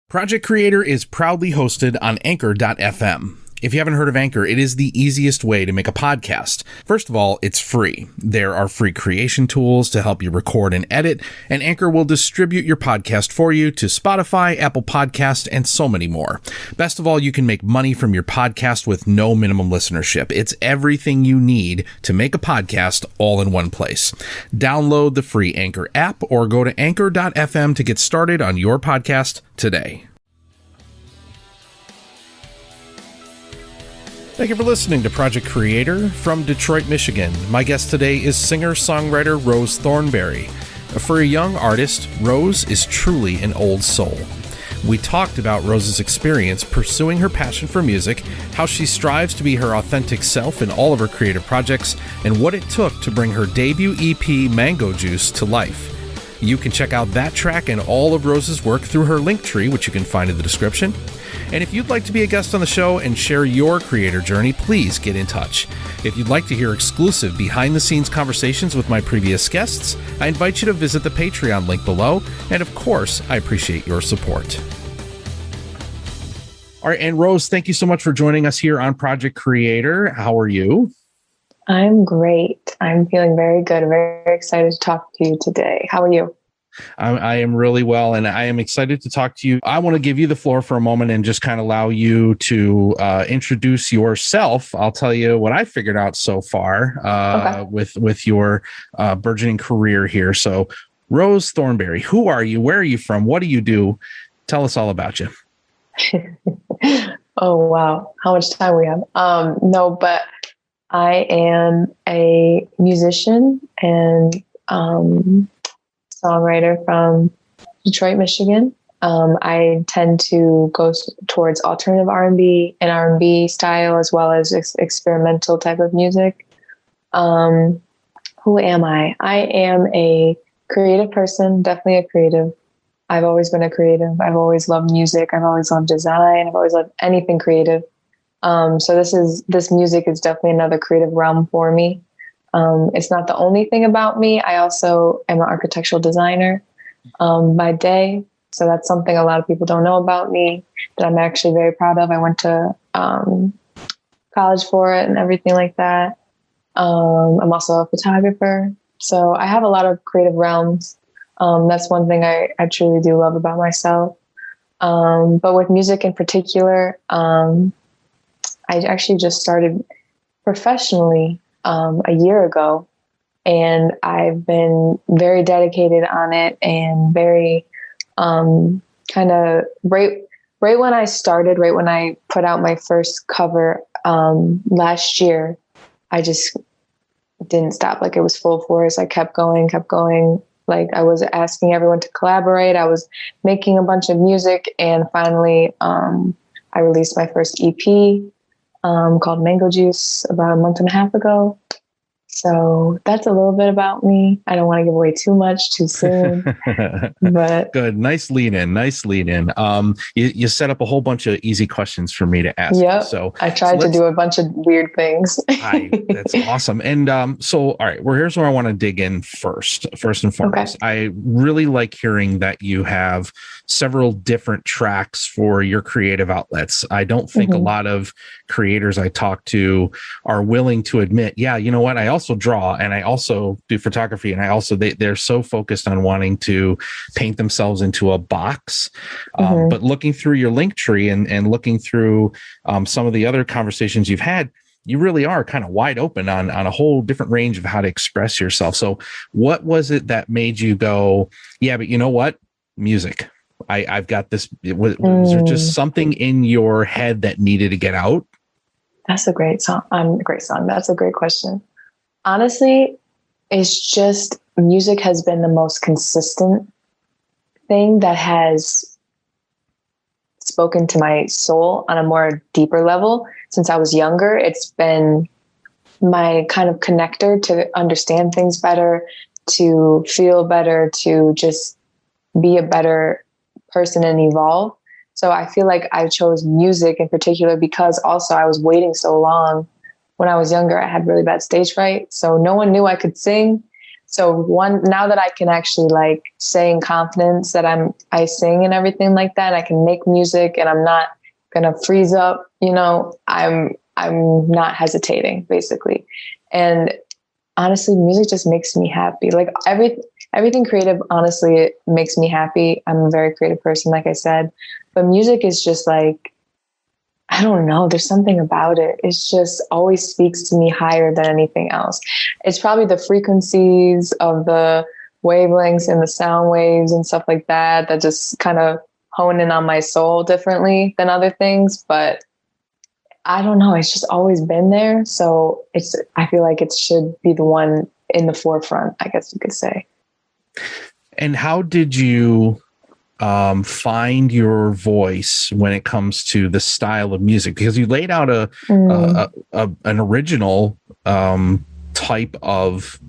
Project Creator is proudly hosted on Anchor.fm. If you haven't heard of Anchor, it is the easiest way to make a podcast. First of all, it's free. There are free creation tools to help you record and edit, and Anchor will distribute your podcast for you to Spotify, Apple Podcast, and so many more. Best of all, you can make money from your podcast with no minimum listenership. It's everything you need to make a podcast all in one place. Download the free Anchor app or go to Anchor.fm to get started on your podcast today. Thank you for listening to Project Creator from Detroit, Michigan. My guest today is singer-songwriter Rose Thornberry. For a young artist, Rose is truly an old soul. We talked about Rose's experience pursuing her passion for music, how she strives to be her authentic self in all of her creative projects, and what it took to bring her debut EP, Mango Juice, to life. You can check out that track and all of Rose's work through her Linktree, which you can find in the description. And if you'd like to be a guest on the show and share your creator journey, please get in touch. If you'd like to hear exclusive behind-the-scenes conversations with my previous guests, I invite you to visit the Patreon link below. And of course, I appreciate your support. All right, and Rose, thank you so much for joining us here on Project Creator. How are you? I'm great. I'm feeling very good. Very excited to talk to you today. How are you? I am really well, and I am excited to talk to you. I want to give you the floor for a moment and just kind of allow you to introduce yourself. I'll tell you what I figured out so far with your burgeoning career here. So, Rose Thornberry, who are you? Where are you from? What do you do? Tell us all about you. Oh, wow. How much time we have? No, but I am a musician and songwriter from Detroit, Michigan. I tend to go towards alternative R&B and R&B style, as well as experimental type of music. Who am I? I am a creative person, definitely a creative. I've always been a creative. I've always loved music. I've always loved design. I've always loved anything creative. So this music is definitely another creative realm for me. It's not the only thing about me. I also am an architectural designer by day. So that's something a lot of people don't know about me that I'm actually very proud of. I went to college for it and everything like that. I'm also a photographer. So I have a lot of creative realms. That's one thing I truly do love about myself. But with music in particular, I actually just started professionally a year ago, and I've been very dedicated on it and very kind of right when I started, right when I put out my first cover last year, I just didn't stop. Like, it was full force. I kept going. Like, I was asking everyone to collaborate. I was making a bunch of music, and finally I released my first EP called Mango Juice about a month and a half ago. So that's a little bit about me. I don't want to give away too much too soon, but good. Nice lead in. You set up a whole bunch of easy questions for me to ask. Yep. So I tried to do a bunch of weird things. That's awesome. And so, all right, well, here's where I want to dig in first and foremost. Okay. I really like hearing that you have several different tracks for your creative outlets. I don't think a lot of creators I talk to are willing to admit, yeah, you know what? I also draw, and I also do photography, and I also, they're so focused on wanting to paint themselves into a box. But looking through your Linktree and looking through some of the other conversations you've had, you really are kind of wide open on a whole different range of how to express yourself. So what was it that made you go, yeah, but you know what? Music. I've got this. Was there just something in your head that needed to get out? That's a great song. That's a great question. Honestly, it's just music has been the most consistent thing that has spoken to my soul on a more deeper level since I was younger. It's been my kind of connector to understand things better, to feel better, to just be a better person and evolve. So I feel like I chose music in particular because also I was waiting so long. When I was younger, I had really bad stage fright. So no one knew I could sing. So now that I can actually like say in confidence that I sing and everything like that, I can make music and I'm not gonna freeze up, I'm not hesitating basically. And honestly, music just makes me happy. Like everything creative, honestly, it makes me happy. I'm a very creative person, like I said, but music is just like, I don't know. There's something about it. It's just always speaks to me higher than anything else. It's probably the frequencies of the wavelengths and the sound waves and stuff like that just kind of hone in on my soul differently than other things. But I don't know. It's just always been there. So I feel like it should be the one in the forefront, I guess you could say. And how did you find your voice when it comes to the style of music? Because you laid out an original type of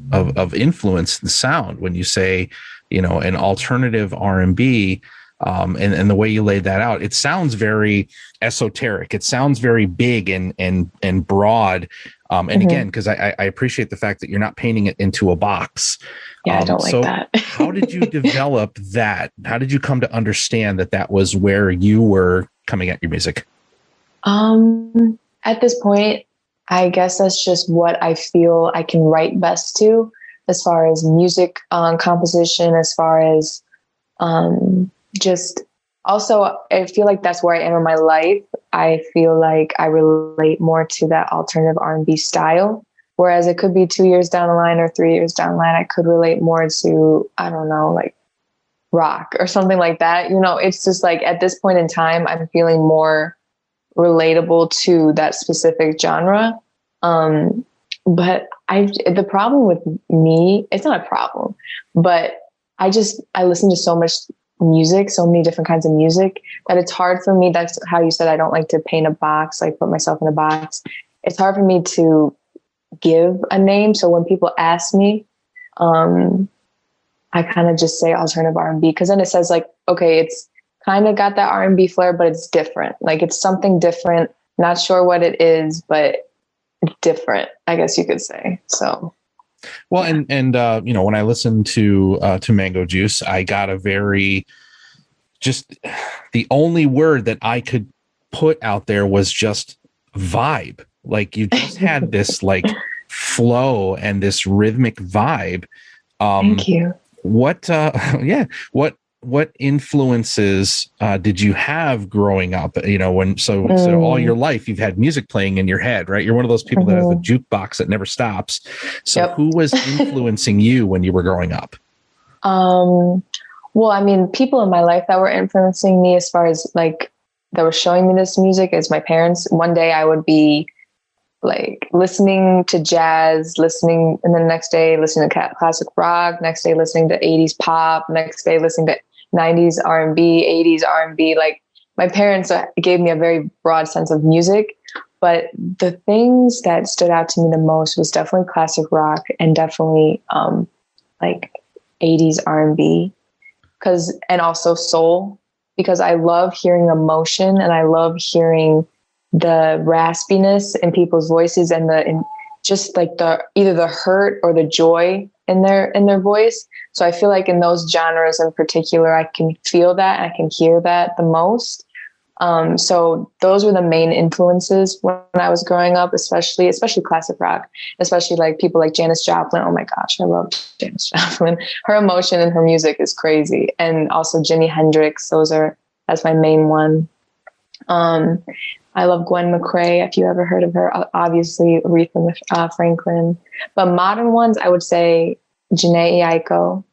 influence and sound when you say, an alternative R&B. And the way you laid that out, it sounds very esoteric. It sounds very big and broad. And again, because I appreciate the fact that you're not painting it into a box. Yeah, I don't like that. How did you develop that? How did you come to understand that was where you were coming at your music? At this point, I guess that's just what I feel I can write best to, as far as music composition, as far as just also, I feel like that's where I am in my life. I feel like I relate more to that alternative R&B style. Whereas it could be 2 years down the line or 3 years down the line, I could relate more to, I don't know, like rock or something like that. It's just like at this point in time, I'm feeling more relatable to that specific genre. But the problem with me, it's not a problem, but I listen to so much music, so many different kinds of music, that it's hard for me. That's how you said I don't like to paint a box, like put myself in a box. It's hard for me to give a name. So when people ask me, I kind of just say alternative R&B, because then it says like, okay, it's kind of got that R&B flair, but it's different. Like it's something different. Not sure what it is, but it's different, I guess you could say. So. Well, yeah. and when I listened to Mango Juice, I got a very, just the only word that I could put out there was just vibe. Like you just had this like flow and this rhythmic vibe. Thank you. What influences did you have growing up? So all your life you've had music playing in your head, right? You're one of those people that has a jukebox that never stops. So who was influencing you when you were growing up? Well, I mean, people in my life that were influencing me as far as like that were showing me this music is my parents. One day I would be like listening to jazz, and then the next day listening to classic rock, next day listening to 80s pop, next day listening to 90s R&B, 80s R&B. Like my parents gave me a very broad sense of music, but the things that stood out to me the most was definitely classic rock and definitely like 80s R&B, and also soul, because I love hearing emotion and I love hearing the raspiness in people's voices and just like either the hurt or the joy in their voice. So I feel like in those genres in particular, I can feel that and I can hear that the most. So those were the main influences when I was growing up, especially classic rock, especially like people like Janis Joplin. Oh my gosh, I love Janis Joplin. Her emotion in her music is crazy. And also Jimi Hendrix. That's my main one. I love Gwen McCrae, if you ever heard of her. Obviously, Aretha Franklin. But modern ones, I would say Jhené Aiko.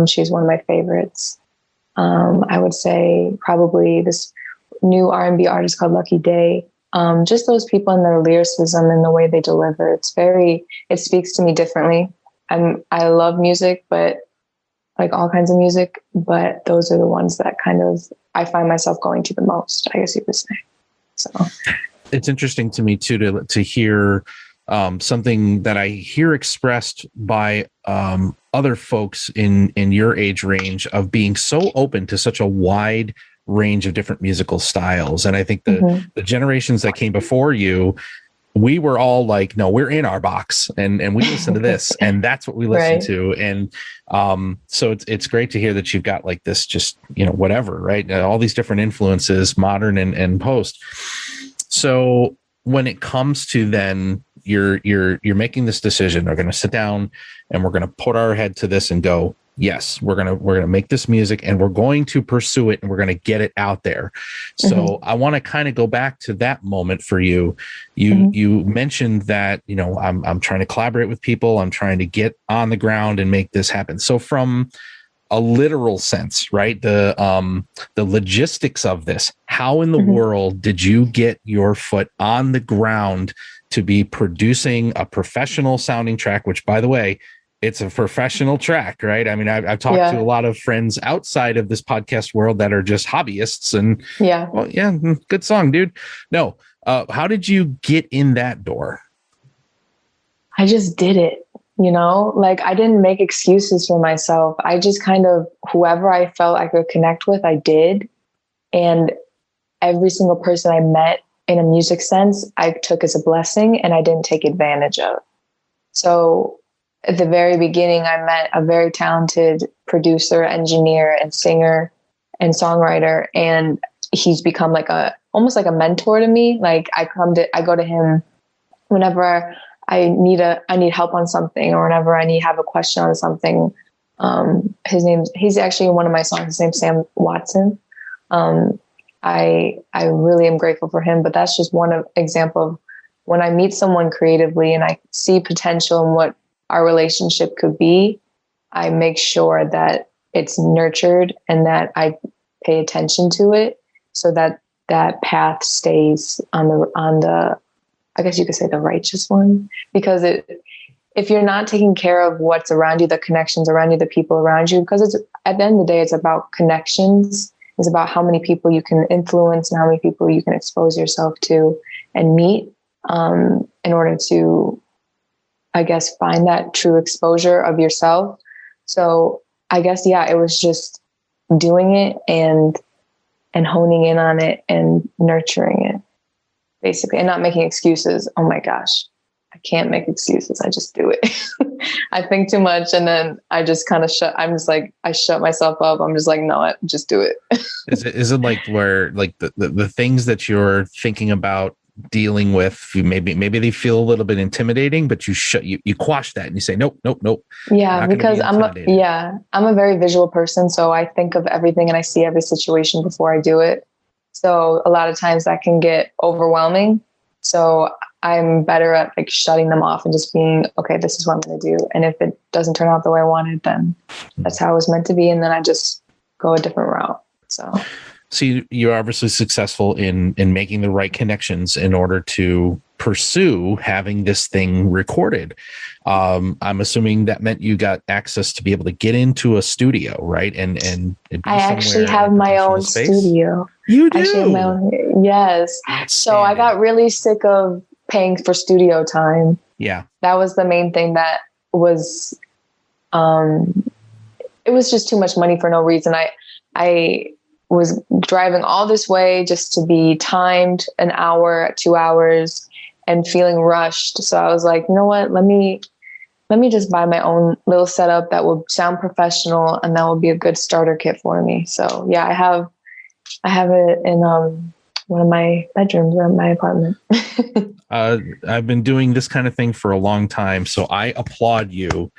She's one of my favorites. I would say probably this new R&B artist called Lucky Day. Just those people and their lyricism and the way they deliver. It speaks to me differently. I love music, but like all kinds of music, but those are the ones that kind of I find myself going to the most, I guess you could say. So it's interesting to me too to hear something that I hear expressed by other folks in your age range of being so open to such a wide range of different musical styles. And I think the generations that came before you we were all like, no, we're in our box and we listen to this and that's what we listen Right. to. And so it's great to hear that you've got like this, just, whatever, right? All these different influences, modern and post. So when it comes to then you're making this decision, we're going to sit down and we're going to put our head to this and go, yes, we're going to make this music and we're going to pursue it and we're going to get it out there. So I want to kind of go back to that moment for you. You mentioned that, I'm trying to collaborate with people. I'm trying to get on the ground and make this happen. So from a literal sense, right? The logistics of this, how in the world did you get your foot on the ground to be producing a professional sounding track, which, by the way, it's a professional track, right? I mean, I've talked to a lot of friends outside of this podcast world that are just hobbyists and good song, dude. No. How did you get in that door? I just did it, like I didn't make excuses for myself. I just kind of, whoever I felt I could connect with, I did. And every single person I met in a music sense, I took as a blessing and I didn't take advantage of. So at the very beginning, I met a very talented producer, engineer, and singer and songwriter. And he's become almost like a mentor to me. Like I go to him whenever I need help on something or whenever I have a question on something. He's actually in one of my songs. His name's Sam Watson. I really am grateful for him, but that's just one example of when I meet someone creatively and I see potential in what our relationship could be, I make sure that it's nurtured and that I pay attention to it so that that path stays on the, I guess you could say the righteous one, because if you're not taking care of what's around you, the connections around you, the people around you, because it's at the end of the day, it's about connections. It's about how many people you can influence and how many people you can expose yourself to and meet in order to, I guess, find that true exposure of yourself. So I guess, it was just doing it and honing in on it and nurturing it, basically, and not making excuses. Oh my gosh, I can't make excuses. I just do it. I think too much. And then I just kind of I shut myself up. I'm just like, no, just do it. Is it like where like the things that you're thinking about dealing with, maybe they feel a little bit intimidating, but you quash that and you say, nope. Yeah, because I'm a very visual person. So I think of everything and I see every situation before I do it. So a lot of times that can get overwhelming. So I'm better at like shutting them off and just being, okay, this is what I'm going to do. And if it doesn't turn out the way I wanted, then that's how it was meant to be. And then I just go a different route. So you're obviously successful in making the right connections in order to pursue having this thing recorded. I'm assuming that meant you got access to be able to get into a studio, right? And I actually have my own studio. You do? Yes. So I got really sick of paying for studio time. Yeah. That was the main thing that was, it was just too much money for no reason. I was driving all this way just to be timed an hour, 2 hours and feeling rushed. So I was like, you know what, let me just buy my own little setup that will sound professional and that will be a good starter kit for me. So yeah, I have it in one of my bedrooms in my apartment. I've been doing this kind of thing for a long time, so I applaud you.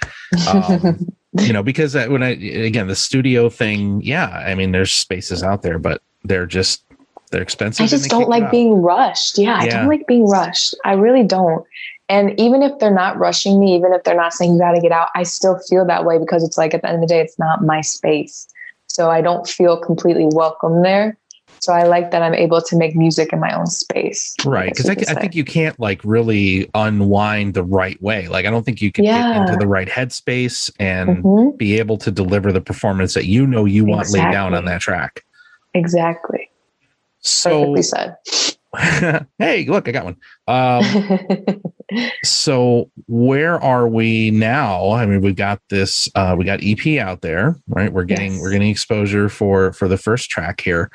Because the studio thing, I mean, there's spaces out there, but they're expensive. I just don't like being rushed. I don't like being rushed. I really don't. And even if they're not rushing me, even if they're not saying you got to get out, I still feel that way because it's like at the end of the day, it's not my space. So I don't feel completely welcome there. So I like that I'm able to make music in my own space. Right. Because I think you can't like really unwind the right way. Like, I don't think you can get into the right headspace and be able to deliver the performance that you want laid down on that track. Exactly. So, perfectly said. Hey, look, I got one. So where are we now? I mean, we got this, we got EP out there, right? We're getting exposure for the first track here.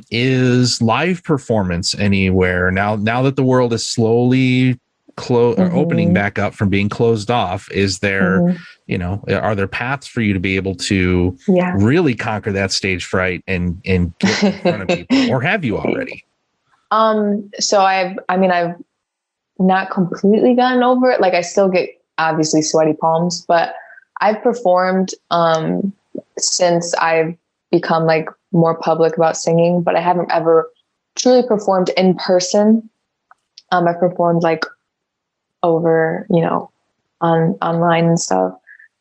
Is live performance anywhere now that the world is slowly opening back up from being closed off? Is there, are there paths for you to be able to really conquer that stage fright and get in front of people, or have you already? So I've not completely gotten over it. Like, I still get obviously sweaty palms, but I've performed, since I've become like more public about singing, but I haven't ever truly performed in person. I've performed like over, online and stuff,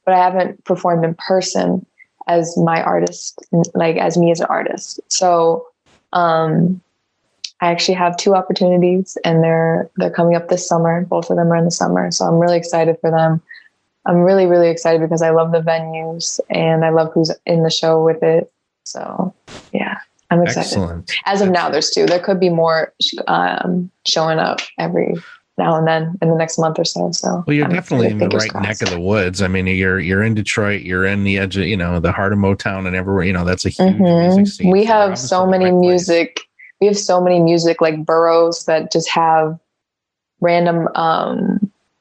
but I haven't performed in person as my artist, like as me as an artist. So, I actually have 2 opportunities, and they're coming up this summer. Both of them are in the summer. So I'm really excited for them. I'm really, really excited because I love the venues and I love who's in the show with it. So yeah, I'm excited. Excellent. As of now, there's 2. There could be more showing up every now and then in the next month or so. So well, you're definitely in the right neck of the woods. I mean, you're in Detroit, you're in the edge of, the heart of Motown and everywhere, that's a huge music scene. We have so many music. We have so many music like boroughs that just have random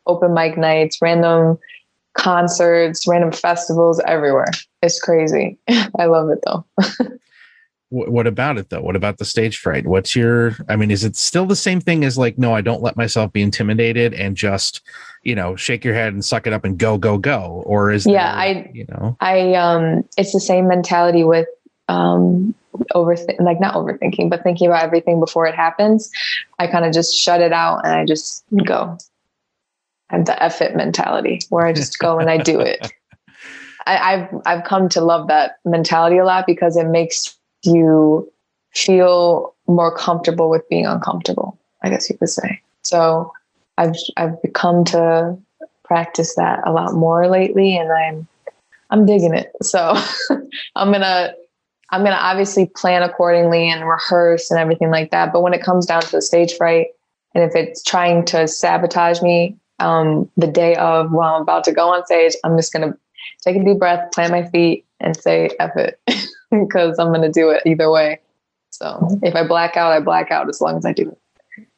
open mic nights, random concerts, random festivals everywhere. It's crazy. I love it though. What about it though? What about the stage fright? Is it still the same thing as like, no, I don't let myself be intimidated and just, shake your head and suck it up and go, go, go? Or is it's the same mentality with, not overthinking, but thinking about everything before it happens. I kind of just shut it out and I just go. I have the F it mentality where I just go and I do it. I've come to love that mentality a lot because it makes you feel more comfortable with being uncomfortable, I guess you could say. So I've come to practice that a lot more lately, and I'm digging it. So I'm gonna obviously plan accordingly and rehearse and everything like that. But when it comes down to the stage fright, and if it's trying to sabotage me, the day of, while I'm about to go on stage, I'm just going to take a deep breath, plant my feet and say, F it, because I'm going to do it either way. So if I black out, I black out as long as I do it.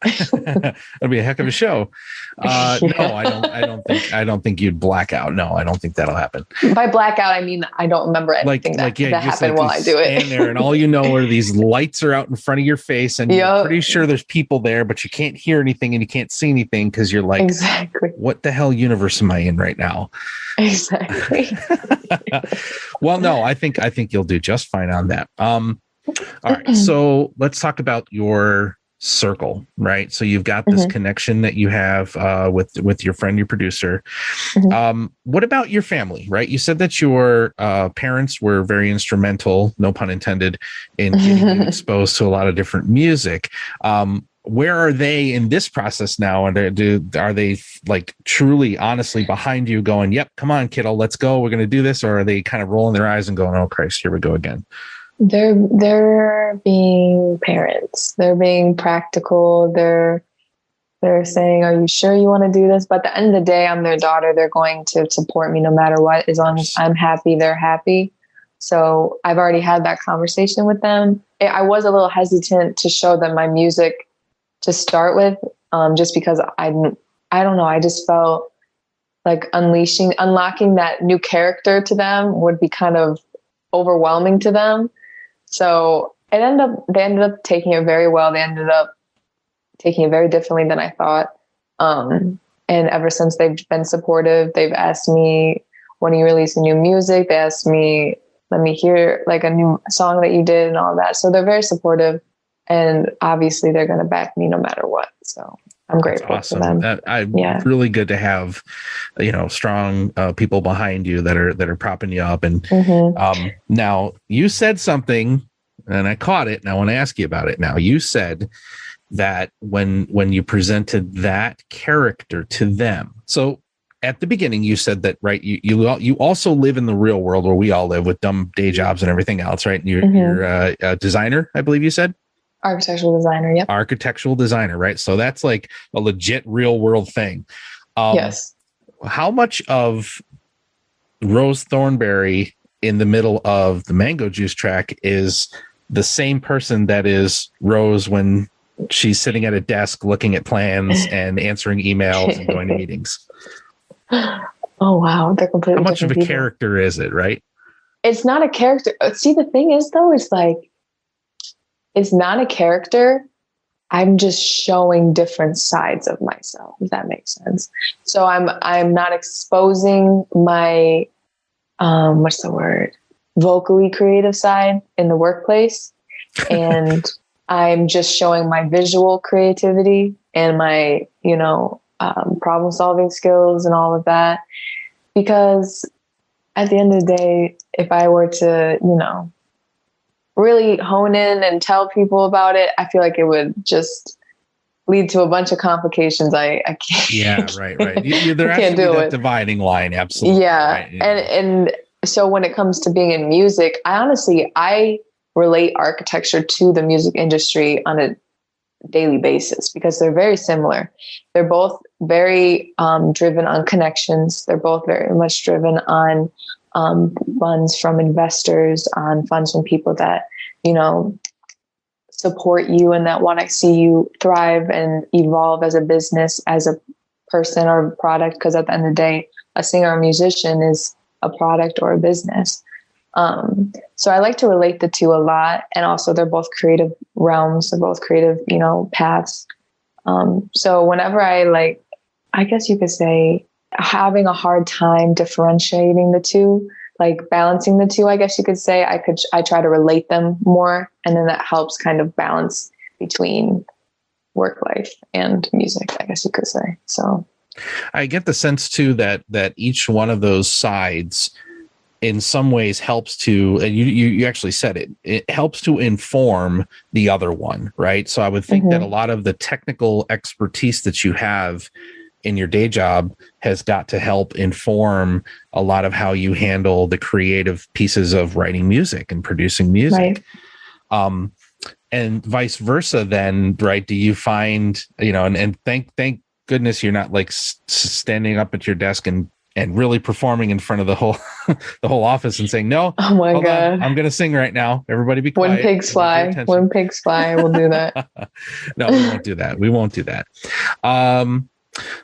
That'll be a heck of a show. No, I don't think you'd black out. No, I don't think that'll happen. By blackout, I mean I don't remember anything that happened while I do it. Stand there, and all are these lights are out in front of your face, and you're pretty sure there's people there, but you can't hear anything and you can't see anything because you're like, exactly, what the hell universe am I in right now? Exactly. Well, no, I think you'll do just fine on that. All right, so let's talk about your circle, right? So you've got this connection that you have with your friend, your producer. What about your family, right? You said that your parents were very instrumental, no pun intended, in getting you exposed to a lot of different music. Where are they in this process now? And are they like truly, honestly behind you going, yep, come on, kiddo, let's go. We're going to do this. Or are they kind of rolling their eyes and going, oh Christ, here we go again? They're being parents. They're being practical. They're saying, are you sure you want to do this? But at the end of the day, I'm their daughter. They're going to support me no matter what. As long as I'm happy, they're happy. So I've already had that conversation with them. I was a little hesitant to show them my music to start with, just because I don't know. I just felt like unlocking that new character to them would be kind of overwhelming to them. So they ended up taking it very well. They ended up taking it very differently than I thought. And ever since, they've been supportive. They've asked me, when you release new music, they asked me, let me hear like a new song that you did and all that. So they're very supportive, and obviously they're going to back me no matter what. So I'm grateful for them. Really good to have, strong people behind you that are propping you up. And now you said something, and I caught it, and I want to ask you about it. Now, you said that when you presented that character to them, so at the beginning you said that, right? You also live in the real world where we all live with dumb day jobs and everything else, right? You're a designer, I believe you said. Architectural designer. Yep. Architectural designer, right? So that's like a legit real world thing. Yes. How much of Rose Thornberry in the middle of the Mango Juice track is the same person that is Rose when she's sitting at a desk looking at plans and answering emails and going to meetings? Oh, wow. They're completely different. How much of a people. character is it, right? It's not a character. See, the thing is, though, it's like, it's not a character. I'm just showing different sides of myself, if that makes sense. So I'm not exposing my, what's the word? Vocally creative side in the workplace. And I'm just showing my visual creativity and my, problem solving skills and all of that. Because at the end of the day, if I were to, really hone in and tell people about it, I feel like it would just lead to a bunch of complications. I can't. Yeah, right. There has to be that dividing line. Absolutely. Yeah. Right? Yeah. And so when it comes to being in music, I relate architecture to the music industry on a daily basis because they're very similar. They're both very driven on connections. They're both very much driven on funds from investors, on funds from people that, support you and that want to see you thrive and evolve as a business, as a person or a product. Because at the end of the day, a singer or musician is a product or a business. So I like to relate the two a lot. And also they're both creative realms. They're both creative, paths. So whenever I guess you could say having a hard time differentiating the two, like balancing the two, I guess you could say, I try to relate them more. And then that helps kind of balance between work life and music, I guess you could say. So I get the sense too, that each one of those sides in some ways helps to, and you actually said it helps to inform the other one, right? So I would think that a lot of the technical expertise that you have in your day job has got to help inform a lot of how you handle the creative pieces of writing music and producing music. Right. And vice versa then, right? Do you find, and thank goodness you're not like standing up at your desk and really performing in front of the whole office and saying, no, oh my God, I'm going to sing right now. Everybody be quiet. When pigs fly, we'll do that. No, we won't do that. We won't do that.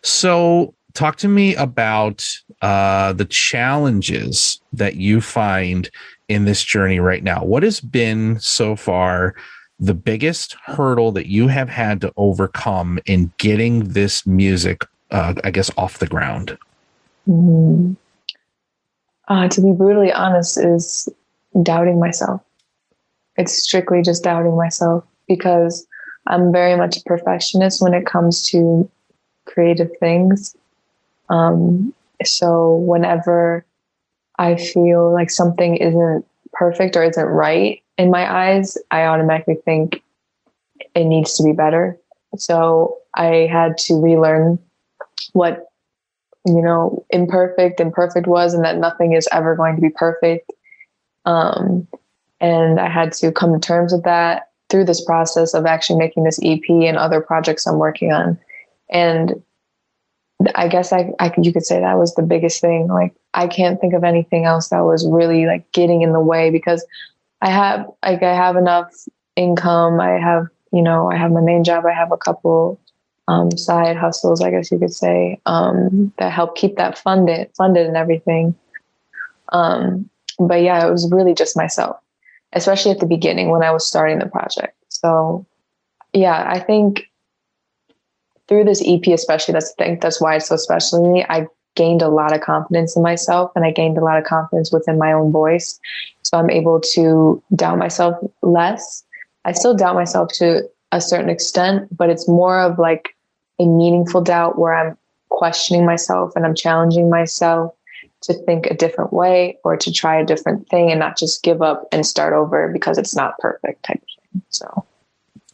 So talk to me about the challenges that you find in this journey right now. What has been so far the biggest hurdle that you have had to overcome in getting this music, I guess, off the ground? To be brutally honest, is doubting myself. It's strictly just doubting myself because I'm very much a perfectionist when it comes to creative things. So whenever I feel like something isn't perfect or isn't right in my eyes, I automatically think it needs to be better. So I had to relearn what, imperfect and perfect was, and that nothing is ever going to be perfect. And I had to come to terms with that through this process of actually making this EP and other projects I'm working on. And I guess you could say that was the biggest thing. Like, I can't think of anything else that was really like getting in the way because I have enough income. I have my main job. I have a couple side hustles, I guess you could say, that help keep that funded and everything. But yeah, it was really just myself, especially at the beginning when I was starting the project. So yeah, I think through this EP, especially, that's why it's so special to me. I gained a lot of confidence in myself and I gained a lot of confidence within my own voice. So I'm able to doubt myself less. I still doubt myself to a certain extent, but it's more of like a meaningful doubt where I'm questioning myself and I'm challenging myself to think a different way or to try a different thing and not just give up and start over because it's not perfect type of thing. So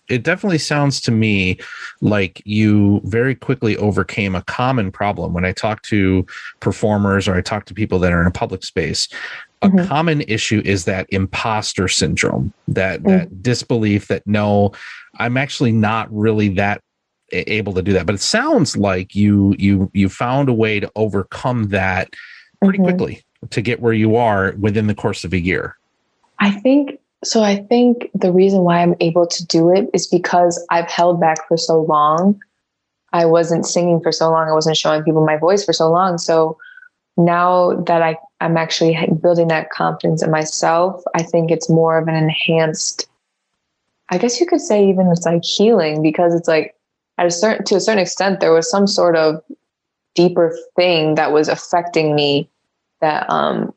it definitely sounds to me like you very quickly overcame a common problem. When I talk to performers or I talk to people that are in a public space, a common issue is that imposter syndrome, that disbelief that, no, I'm actually not really that able to do that. But it sounds like you found a way to overcome that pretty quickly to get where you are within the course of a year. I think the reason why I'm able to do it is because I've held back for so long. I wasn't singing for so long. I wasn't showing people my voice for so long. So now that I'm actually building that confidence in myself, I think it's more of an enhanced, I guess you could say even it's like healing, because it's like to a certain extent, there was some sort of deeper thing that was affecting me that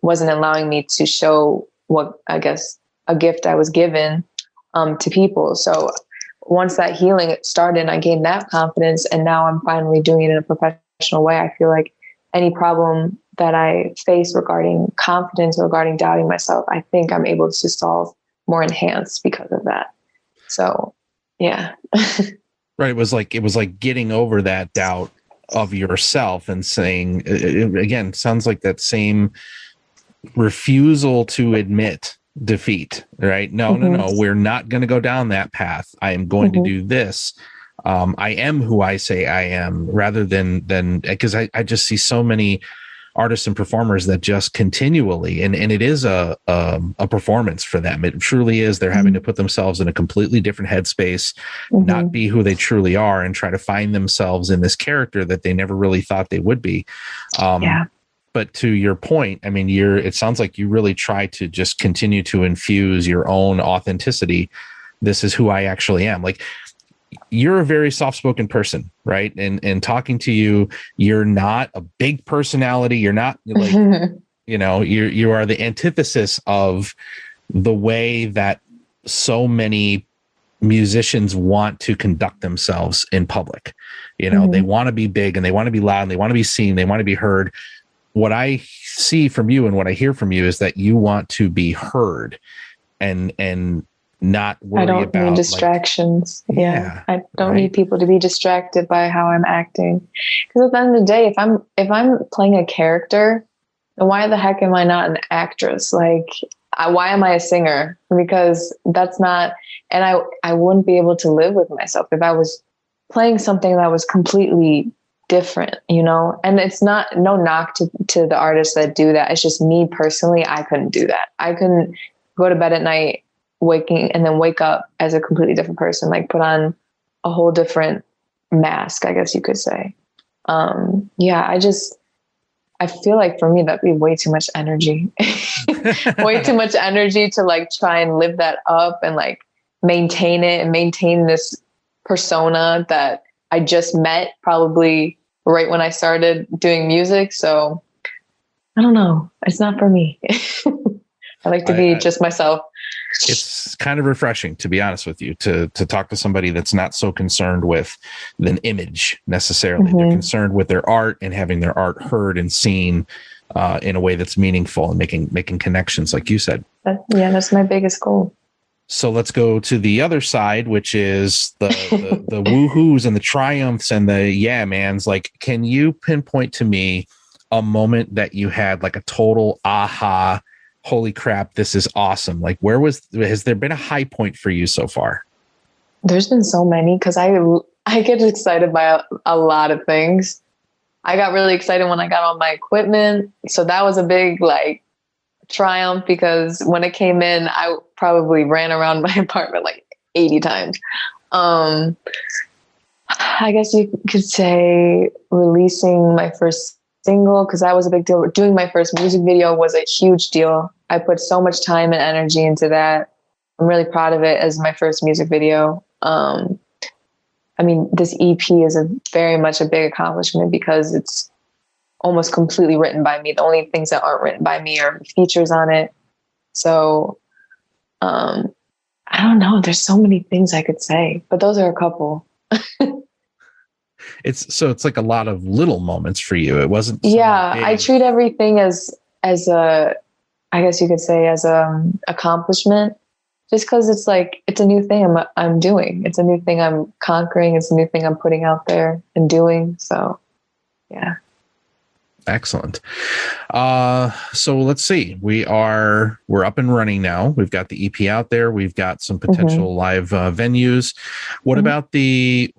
wasn't allowing me to show what, I guess, a gift I was given to people. So once that healing started, I gained that confidence, and now I'm finally doing it in a professional way. I feel like any problem that I face regarding confidence, regarding doubting myself, I think I'm able to solve more enhanced because of that. So, yeah. Right. It was like getting over that doubt of yourself and saying, again, sounds like that same refusal to admit defeat, right? No, we're not going to go down that path. I am going to do this. I am who I say I am, rather than because I just see so many artists and performers that just continually, and it is a performance for them. It truly is. They're having to put themselves in a completely different headspace, not be who they truly are, and try to find themselves in this character that they never really thought they would be. But to your point, I mean, it sounds like you really try to just continue to infuse your own authenticity. This is who I actually am. Like, you're a very soft-spoken person, right? And talking to you, you're not a big personality. You're not like, you are the antithesis of the way that so many musicians want to conduct themselves in public. They want to be big, and they want to be loud, and they want to be seen. They want to be heard. What I see from you and what I hear from you is that you want to be heard and not worry about. I don't need distractions. I don't need people to be distracted by how I'm acting. Because at the end of the day, if I'm playing a character, then why the heck am I not an actress? Like, why am I a singer? Because that's not, and I wouldn't be able to live with myself if I was playing something that was completely different, and it's not, no knock to the artists that do that. It's just me personally, I couldn't do that. I couldn't go to bed at night and then wake up as a completely different person, like put on a whole different mask, I guess you could say. I feel like for me, that'd be way too much energy, way too much energy to like try and live that up and like maintain it and maintain this persona that I just met probably right when I started doing music. So I don't know. It's not for me. I like to be just myself. It's kind of refreshing, to be honest with you, to talk to somebody that's not so concerned with an image necessarily. They're concerned with their art and having their art heard and seen in a way that's meaningful and making connections, like you said. That's my biggest goal. So let's go to the other side, which is the woohoos and the triumphs and the yeah mans. Like, can you pinpoint to me a moment that you had like a total aha, holy crap, this is awesome? Like, has there been a high point for you so far? There's been so many, because I get excited by a lot of things. I got really excited when I got all my equipment. So that was a big like triumph, because when it came in, I probably ran around my apartment like 80 times. I guess you could say releasing my first single, because that was a big deal. Doing my first music video was a huge deal. I put so much time and energy into that. I'm really proud of it as my first music video. I mean, this EP is very much a big accomplishment because it's almost completely written by me. The only things that aren't written by me are features on it. So, I don't know. There's so many things I could say, but those are a couple. It's like a lot of little moments for you. It wasn't. I treat everything as a, I guess you could say, as a accomplishment, just because it's like, it's a new thing I'm doing. It's a new thing I'm conquering. It's a new thing I'm putting out there and doing. So, yeah. Excellent. So let's see. We're up and running now. We've got the EP out there. We've got some potential live venues. What about the,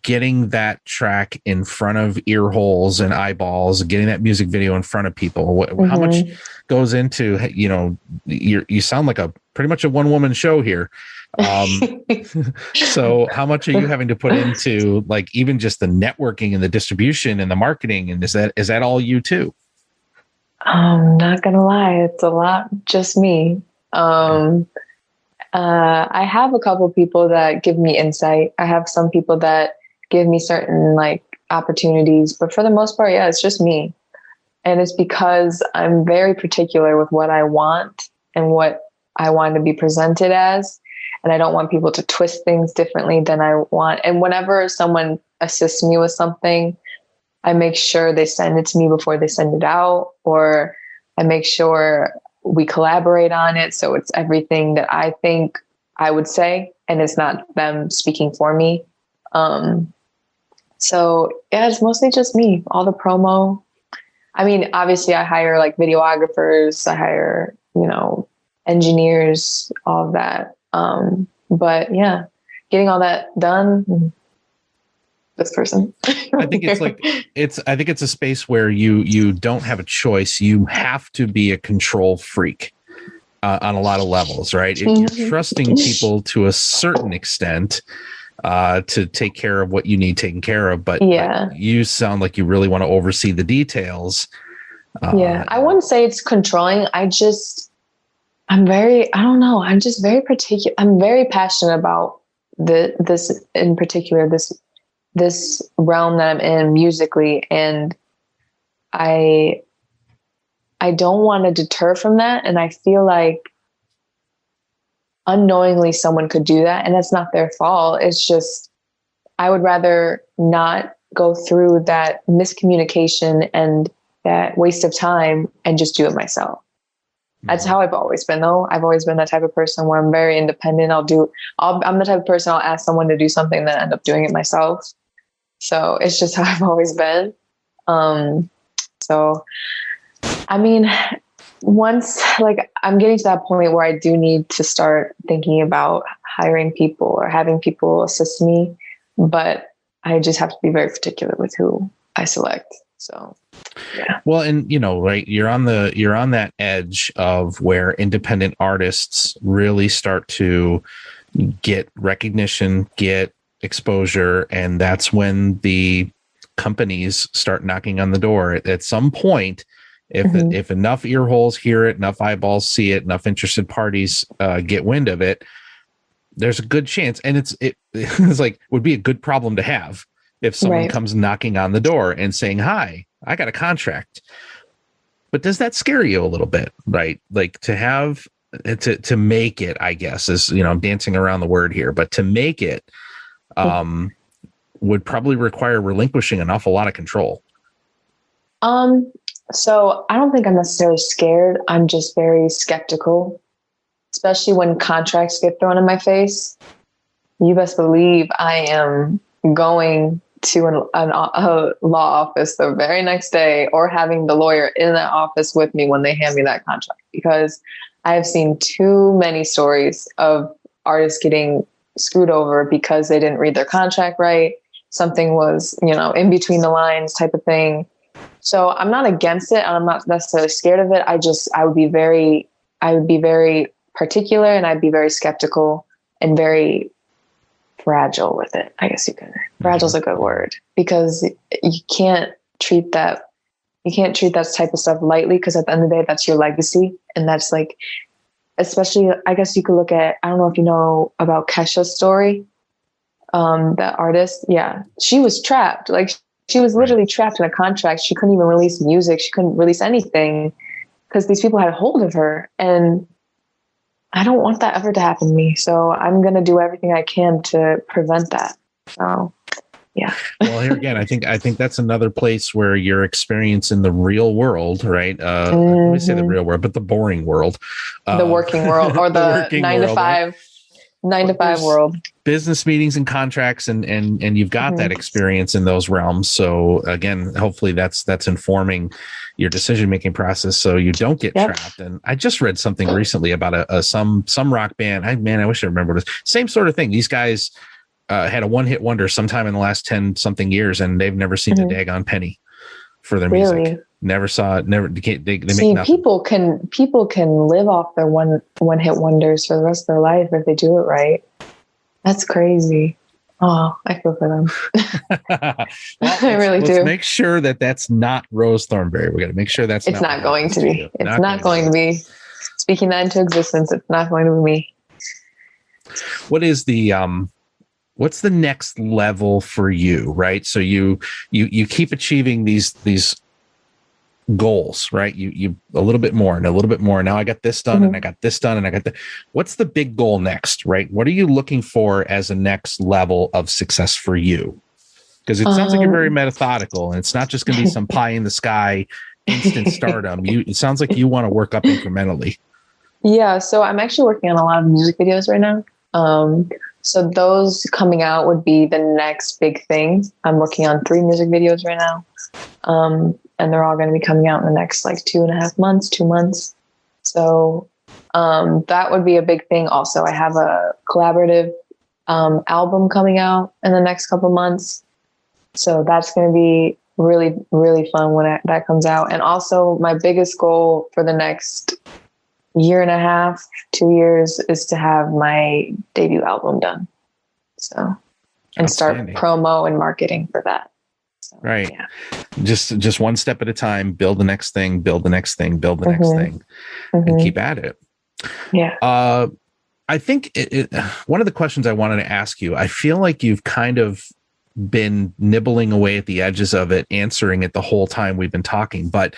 getting that track in front of ear holes and eyeballs, getting that music video in front of people? How much goes into, you sound like pretty much a one-woman show here. So how much are you having to put into like even just the networking and the distribution and the marketing? And is that all you too? I'm not gonna lie, it's a lot just me. I have a couple people that give me insight. I have some people that give me certain like opportunities, but for the most part, yeah, it's just me. And it's because I'm very particular with what I want and what I want to be presented as. And I don't want people to twist things differently than I want. And whenever someone assists me with something, I make sure they send it to me before they send it out, or I make sure we collaborate on it. So it's everything that I think I would say, and it's not them speaking for me. So yeah, it's mostly just me, all the promo. I mean, obviously I hire like videographers, I hire, engineers, all of that. But yeah, getting all that done, this person. I think it's a space where you don't have a choice. You have to be a control freak on a lot of levels, right? You're trusting people to a certain extent to take care of what you need taken care of, but you sound like you really want to oversee the details. I wouldn't say it's controlling. I'm just very particular. I'm very passionate about this in particular, this realm that I'm in musically. And I don't want to deter from that. And I feel like unknowingly someone could do that, and that's not their fault. It's just, I would rather not go through that miscommunication and that waste of time and just do it myself. That's how I've always been, though. I've always been that type of person where I'm very independent. I'm the type of person I'll ask someone to do something, then end up doing it myself. So it's just how I've always been. So, I mean, once like I'm getting to that point where I do need to start thinking about hiring people or having people assist me, but I just have to be very particular with who I select. So, yeah. Well, and right, you're on that edge of where independent artists really start to get recognition, get exposure, and that's when the companies start knocking on the door. At some point, if enough ear holes hear it, enough eyeballs see it, enough interested parties get wind of it, there's a good chance, and it's like would be a good problem to have if someone comes knocking on the door and saying, "Hi, I got a contract." But does that scare you a little bit, right? Like to have to make it, I guess, is I'm dancing around the word here, but to make it would probably require relinquishing an awful lot of control. So I don't think I'm necessarily scared. I'm just very skeptical, especially when contracts get thrown in my face. You best believe I am going to a law office the very next day, or having the lawyer in that office with me when they hand me that contract, because I have seen too many stories of artists getting screwed over because they didn't read their contract right. Something was, in between the lines type of thing. So I'm not against it, and I'm not necessarily scared of it. I would be very particular, and I'd be very skeptical and very fragile with it. I guess you can. Fragile is a good word, because you can't treat that type of stuff lightly, because at the end of the day, that's your legacy. And that's like, especially, I guess you could look at, I don't know if you know about Kesha's story, that artist. Yeah. She was trapped. Like, she was literally trapped in a contract. She couldn't even release music. She couldn't release anything because these people had a hold of her. And I don't want that ever to happen to me. So I'm going to do everything I can to prevent that. So, yeah. Well, here again, I think that's another place where your experience in the real world, right? Let me say the real world, but the boring world, the working world, or the 9 to 5. 9 to 5 world. Business meetings and contracts, and you've got that experience in those realms. So again, hopefully that's informing your decision making process, so you don't get trapped. And I just read something recently about some rock band. I wish I remember this. Same sort of thing. These guys had a one-hit wonder sometime in the last 10 something years, and they've never seen a daggone penny for their music. Never saw it. Never. They See, make nothing. People can live off their one hit wonders for the rest of their life if they do it right. That's crazy. Oh, I feel for them. I really do. Let's make sure that that's not Rose Thornberry. We got to make sure that's. It's not going to be. It's not going to be. Speaking that into existence, it's not going to be me. What is the what's the next level for you? Right. So you keep achieving these goals, right? You a little bit more and a little bit more. Now I got this done and I got this done and I got that. What's the big goal next, right? What are you looking for as a next level of success for you? Because it sounds like you're very methodical, and it's not just going to be some pie in the sky, instant stardom. It sounds like you want to work up incrementally. Yeah. So I'm actually working on a lot of music videos right now. So those coming out would be the next big thing. I'm working on 3 music videos right now. And they're all going to be coming out in the next 2.5 months, 2 months. So that would be a big thing. Also, I have a collaborative album coming out in the next couple months. So that's going to be really, really fun when that comes out. And also my biggest goal for the next 1.5, 2 years is to have my debut album done. So, and start promo and marketing for that. So, right. Yeah. Just one step at a time, build the next thing, build the next thing, build the next thing, and keep at it. Yeah. I think one of the questions I wanted to ask you, I feel like you've kind of been nibbling away at the edges of it, answering it the whole time we've been talking. But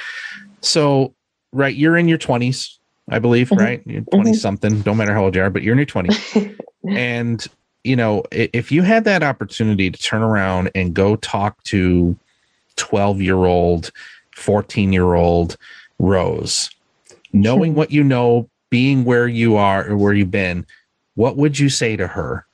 so, right, you're in your 20s, I believe, right? You're 20 something, don't matter how old you are, but you're in your 20s. And, if you had that opportunity to turn around and go talk to 12-year-old, 14-year-old Rose, knowing what you know, being where you are or where you've been, what would you say to her?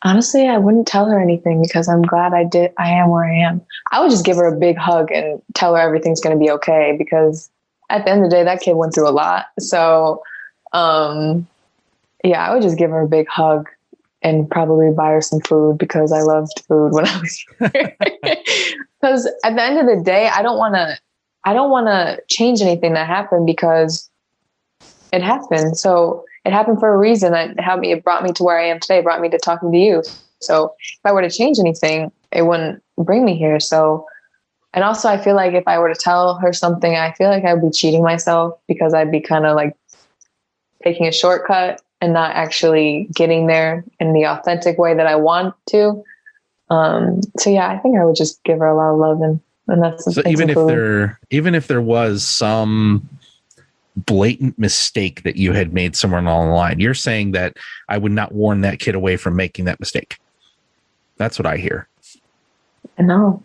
Honestly, I wouldn't tell her anything because I'm glad I am where I am. I would just give her a big hug and tell her everything's going to be okay, because at the end of the day, that kid went through a lot. So, yeah, I would just give her a big hug and probably buy her some food, because I loved food when I was here. Because at the end of the day, I don't want to change anything that happened, because it happened. So it happened for a reason. It brought me to where I am today, brought me to talking to you. So if I were to change anything, it wouldn't bring me here. So, and also I feel like if I were to tell her something, I feel like I'd be cheating myself, because I'd be kind of like taking a shortcut and not actually getting there in the authentic way that I want to. So yeah, I think I would just give her a lot of love, and that's so even if there was some blatant mistake that you had made somewhere along the line, you're saying that I would not warn that kid away from making that mistake. That's what I hear. No,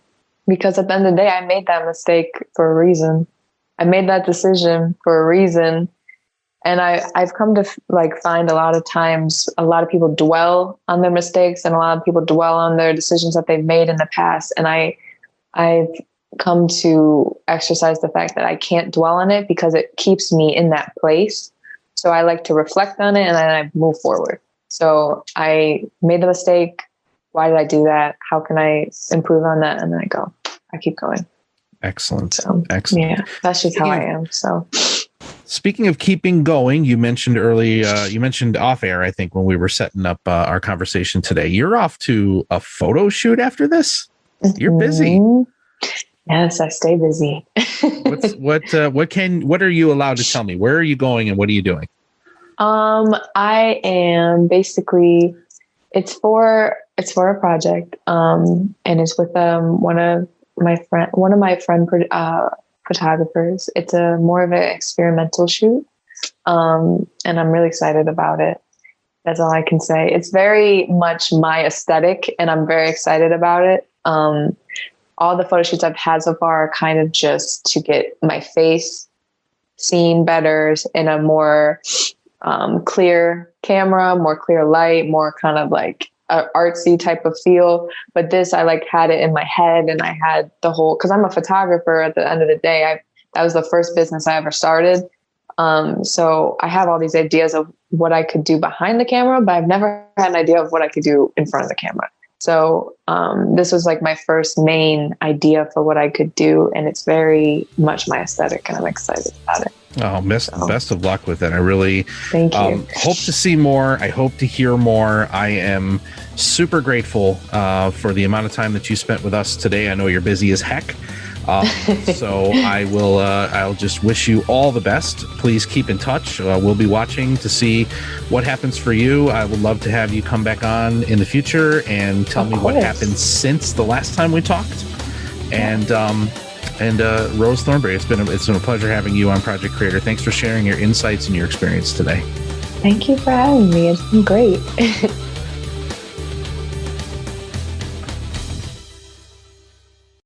because at the end of the day, I made that mistake for a reason. I made that decision for a reason. And I've come to find a lot of times, a lot of people dwell on their mistakes, and a lot of people dwell on their decisions that they've made in the past. And I've come to exercise the fact that I can't dwell on it, because it keeps me in that place. So I like to reflect on it, and then I move forward. So I made the mistake. Why did I do that? How can I improve on that? And then I keep going. Excellent. So, excellent. Yeah, that's just how I am. So. Speaking of keeping going, you mentioned you mentioned off air, I think, when we were setting up our conversation today, you're off to a photo shoot after this. You're busy. Yes, I stay busy. What are you allowed to tell me? Where are you going and what are you doing? I am basically, it's for a project, and it's with one of my friend photographers. It's more of an experimental shoot, and I'm really excited about it. That's all I can say. It's very much my aesthetic, and I'm very excited about it. All the photo shoots I've had so far are kind of just to get my face seen better in a more clear camera, more clear light, more kind of like a artsy type of feel. But this, I like had it in my head, and I had the whole, cause I'm a photographer at the end of the day. That was the first business I ever started. So I have all these ideas of what I could do behind the camera, but I've never had an idea of what I could do in front of the camera. So this was like my first main idea for what I could do. And it's very much my aesthetic, and I'm excited about it. Oh, best of luck with it. I really Thank you. Hope to see more. I hope to hear more. I am super grateful for the amount of time that you spent with us today. I know you're busy as heck. So I'll just wish you all the best. Please keep in touch. We'll be watching to see what happens for you. I would love to have you come back on in the future and tell me what happened since the last time we talked. And Rose Thornberry, it's been a pleasure having you on Project Creator. Thanks for sharing your insights and your experience today. Thank you for having me. It's been great.